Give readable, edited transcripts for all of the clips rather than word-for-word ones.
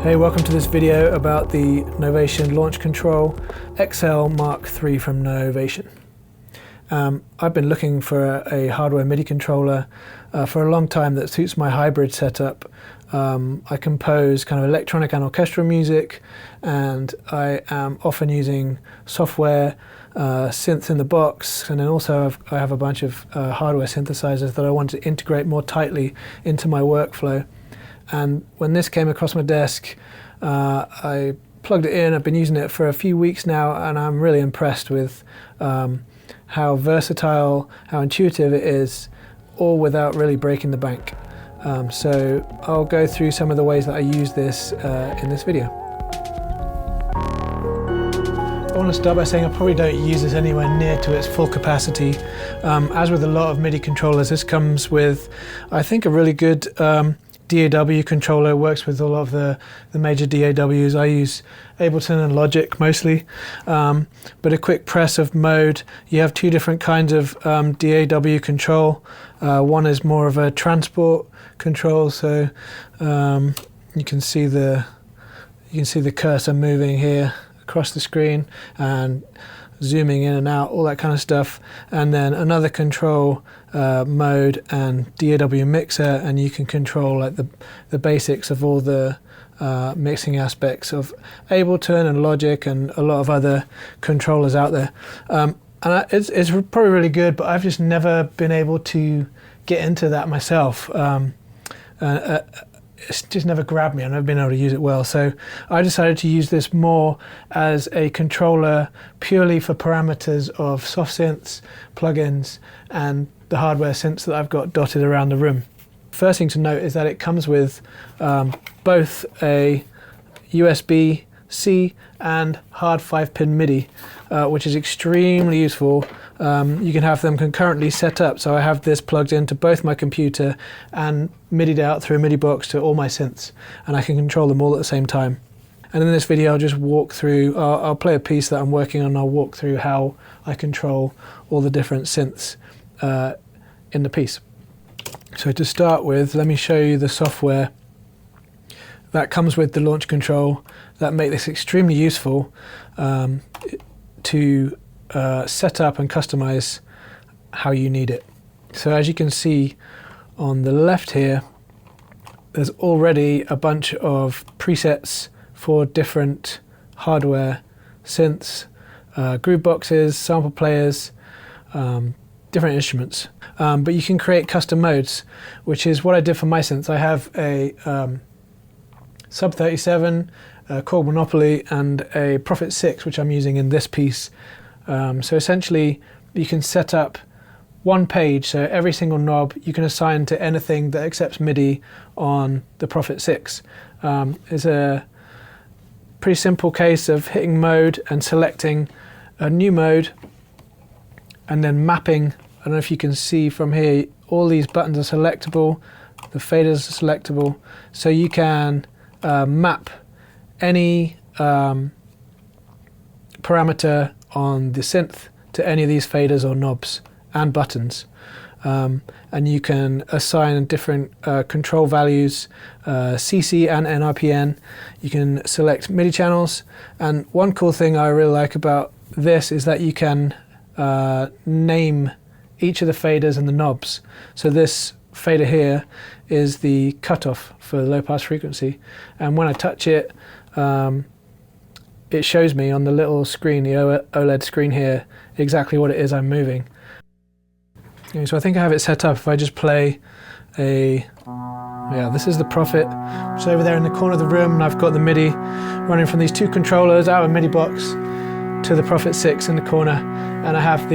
Hey, welcome to this video about the Novation Launch Control XL Mark III from Novation. I've been looking for a hardware MIDI controller for a long time that suits my hybrid setup. I compose kind of electronic and orchestral music, and I am often using software, synths in the box, and then also I have a bunch of hardware synthesizers that I want to integrate more tightly into my workflow. And when this came across my desk, I plugged it in. I've been using it for a few weeks now, and I'm really impressed with how versatile, how intuitive it is, all without really breaking the bank. So I'll go through some of the ways that I use this in this video. I want to start by saying I probably don't use this anywhere near to its full capacity. As with a lot of MIDI controllers, this comes with, I think, a really good DAW controller. Works with a lot of the major DAWs. I use Ableton and Logic mostly, but a quick press of mode. You have two different kinds of DAW control. One is more of a transport control, so you can see the cursor moving here across the screen and zooming in and out, all that kind of stuff. And then another control mode and DAW mixer, and you can control like the basics of all the mixing aspects of Ableton and Logic and a lot of other controllers out there. And it's probably really good, but I've just never been able to get into that myself. It's just never grabbed me. I've never been able to use it well. So I decided to use this more as a controller purely for parameters of soft synths, plugins, and the hardware synths that I've got dotted around the room. First thing to note is that it comes with both a USB-C and hard 5-pin MIDI, which is extremely useful. You can have them concurrently set up, so I have this plugged into both my computer and MIDI'd out through a MIDI box to all my synths, and I can control them all at the same time. And in this video I'll just walk through, I'll play a piece that I'm working on, I'll walk through how I control all the different synths in the piece. So to start with, let me show you the software that comes with the launch control that make this extremely useful to set up and customize how you need it. So as you can see on the left here, there's already a bunch of presets for different hardware synths, groove boxes, sample players, different instruments. But you can create custom modes, which is what I did for my synths. I have a Sub 37, Chord Monopoly, and a Prophet 6, which I'm using in this piece. So essentially you can set up one page, so every single knob you can assign to anything that accepts MIDI on the Prophet 6. It's a pretty simple case of hitting mode and selecting a new mode and then mapping. I don't know if you can see from here, all these buttons are selectable, the faders are selectable, so you can map any parameter on the synth to any of these faders or knobs and buttons, and you can assign different control values, CC and NRPN. You can select MIDI channels, and one cool thing I really like about this is that you can name each of the faders and the knobs. So this fader here is the cutoff for the low pass frequency, and when I touch it, it shows me on the little screen, the OLED screen here, exactly what it is I'm moving. Okay, so I think I have it set up. If I just play this is the Prophet, which is over there in the corner of the room, and I've got the MIDI running from these two controllers out of a MIDI box to the Prophet 6 in the corner, and I have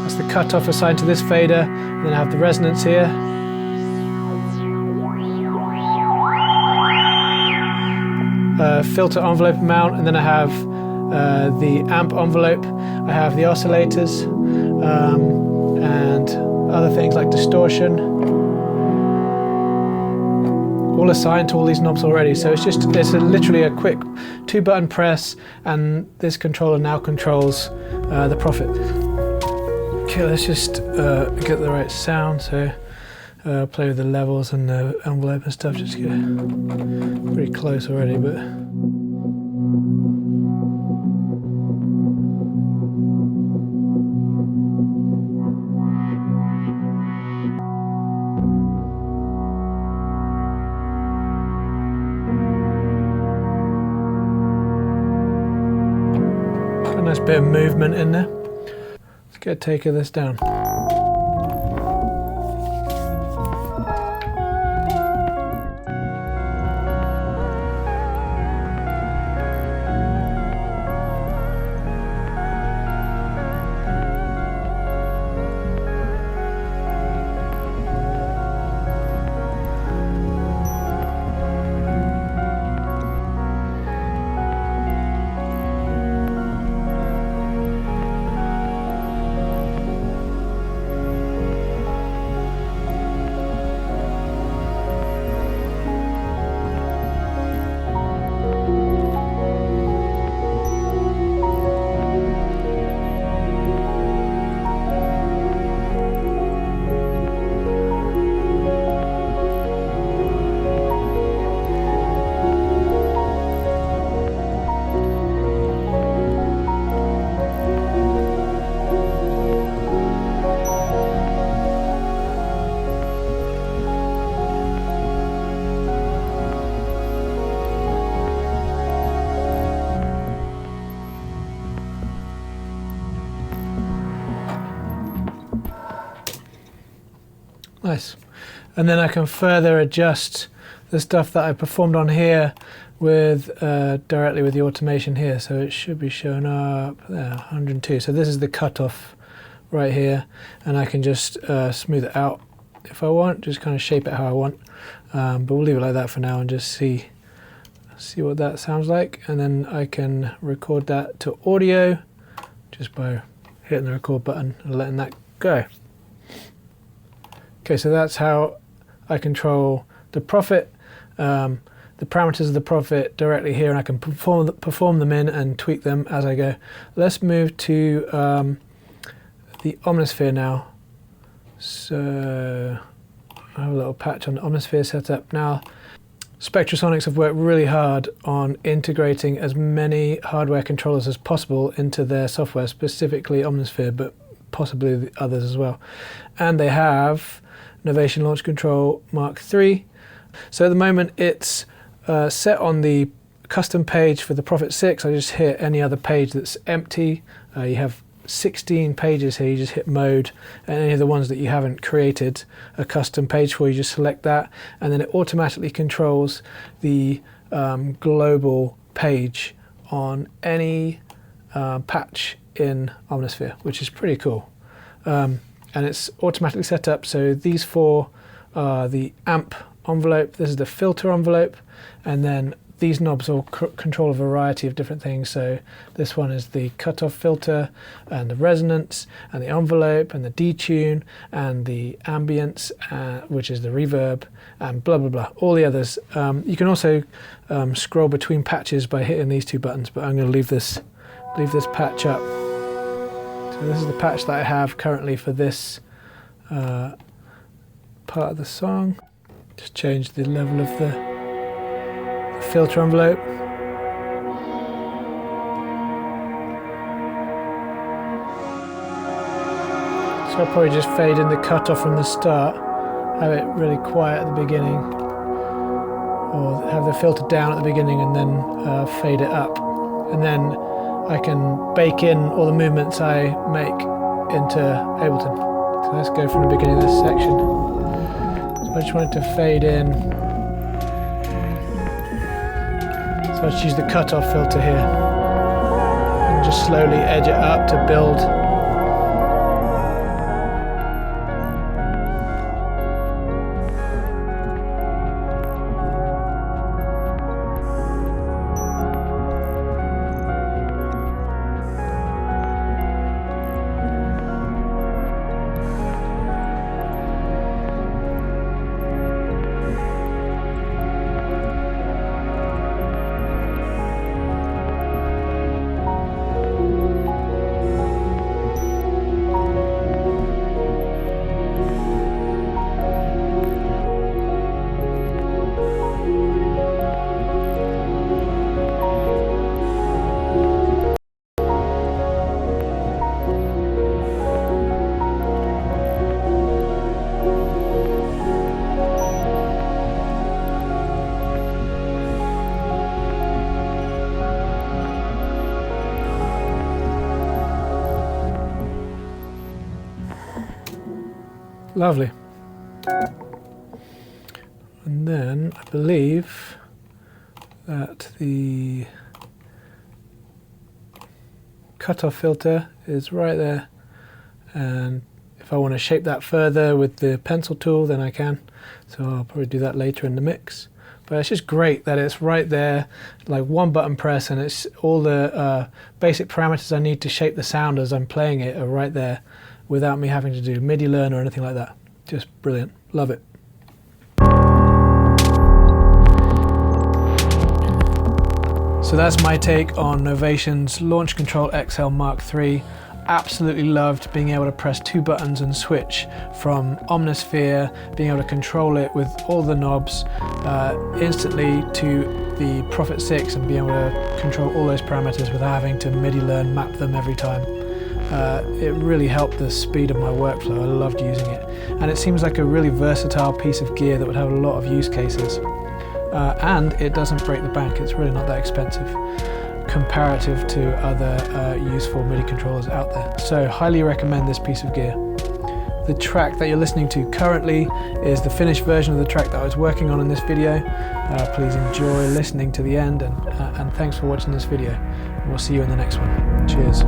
that's the cutoff assigned to this fader, and then I have the resonance here. Filter envelope amount, and then I have the amp envelope, I have the oscillators, and other things like distortion, all assigned to all these knobs already. So it's literally a quick 2-button press, and this controller now controls the Prophet. Okay, let's just get the right sound. So play with the levels and the envelope and stuff. Just get pretty close already, but got a nice bit of movement in there. Let's get a take of this down. Nice. And then I can further adjust the stuff that I performed on here with directly with the automation here. So it should be showing up there, 102. So this is the cutoff right here, and I can just smooth it out if I want, just kind of shape it how I want. But we'll leave it like that for now and just see what that sounds like. And then I can record that to audio just by hitting the record button and letting that go. Okay, so that's how I control the profit, the parameters of the profit directly here, and I can perform them in and tweak them as I go. Let's move to the Omnisphere now. So I have a little patch on the Omnisphere set up now. Spectrasonics have worked really hard on integrating as many hardware controllers as possible into their software, specifically Omnisphere, but possibly the others as well. And they have Novation Launch Control Mark III. So at the moment it's set on the custom page for the Prophet 6. I just hit any other page that's empty. You have 16 pages here. You just hit mode, and any of the ones that you haven't created a custom page for, you just select that, and then it automatically controls the global page on any patch in Omnisphere, which is pretty cool. And it's automatically set up, so these four are the amp envelope, this is the filter envelope, and then these knobs all control a variety of different things. So this one is the cutoff filter, and the resonance, and the envelope, and the detune, and the ambience, which is the reverb, and blah blah blah, all the others. You can also scroll between patches by hitting these two buttons, but I'm going to leave this patch up. So this is the patch that I have currently for this part of the song. Just change the level of the filter envelope. So I'll probably just fade in the cutoff from the start, have it really quiet at the beginning, or have the filter down at the beginning and then fade it up. And then I can bake in all the movements I make into Ableton. So let's go from the beginning of this section. So I just want it to fade in. So I just use the cutoff filter here and just slowly edge it up to build. Lovely. And then I believe that the cutoff filter is right there, and if I want to shape that further with the pencil tool, then I can. So I'll probably do that later in the mix. But it's just great that it's right there, like one button press, and it's all the basic parameters I need to shape the sound as I'm playing it are right there, without me having to do MIDI learn or anything like that. Just brilliant. Love it. So that's my take on Novation's Launch Control XL Mark III. Absolutely loved being able to press 2 buttons and switch from Omnisphere, being able to control it with all the knobs instantly to the Prophet 6 and being able to control all those parameters without having to MIDI learn, map them every time. It really helped the speed of my workflow. I loved using it. And it seems like a really versatile piece of gear that would have a lot of use cases. And it doesn't break the bank. It's really not that expensive comparative to other useful MIDI controllers out there. So highly recommend this piece of gear. The track that you're listening to currently is the finished version of the track that I was working on in this video. Please enjoy listening to the end, and thanks for watching this video. We'll see you in the next one. Cheers.